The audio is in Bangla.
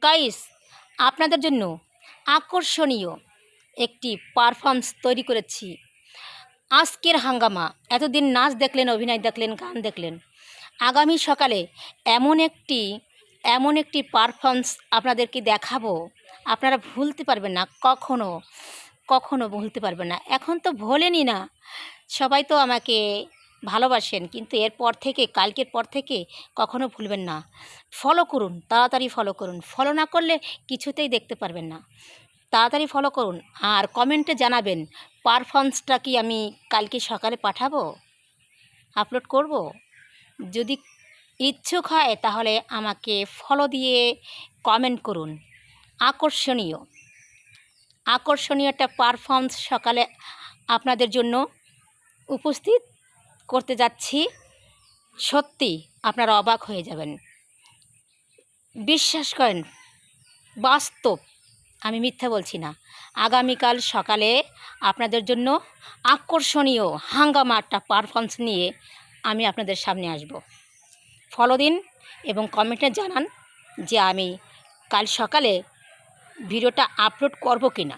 গাইস, আপনাদের জন্য আকর্ষণীয় একটি পারফরমেন্স তৈরি করেছি। আজকের হাঙ্গামা, এতদিন নাচ দেখলেন, অভিনয় দেখলেন, গান দেখলেন। আগামী সকালে এমন একটি পারফরমেন্স আপনাদেরকে দেখাবো, আপনারা ভুলতে পারবেন না, কখনো ভুলতে পারবেন না। এখন তো ভোলেনই না, সবাই তো আমাকে ভালোবাসেন, কিন্তু কালকের পর থেকে কখনো ভুলবেন না। ফলো করুন, তাড়াতাড়ি ফলো করুন। ফলো না করলে কিছুতেই দেখতে পারবেন না। তাড়াতাড়ি ফলো করুন আর কমেন্টে জানাবেন পারফরমেন্সটা কি আমি কালকে সকালে পাঠাবো, আপলোড করব। যদি ইচ্ছুক হয় তাহলে আমাকে ফলো দিয়ে কমেন্ট করুন। আকর্ষণীয় একটা পারফরমেন্স সকালে আপনাদের জন্য উপস্থিত করতে যাচ্ছি। সত্যি আপনারা অবাক হয়ে যাবেন। বিশ্বাস করেন, বাস্তব, আমি মিথ্যা বলছি না। আগামীকাল সকালে আপনাদের জন্য আকর্ষণীয় হাঙ্গামা একটা পারফরমেন্স নিয়ে আমি আপনাদের সামনে আসব। ফলো দিন এবং কমেন্টে জানান যে আমি কাল সকালে ভিডিওটা আপলোড করব কি না।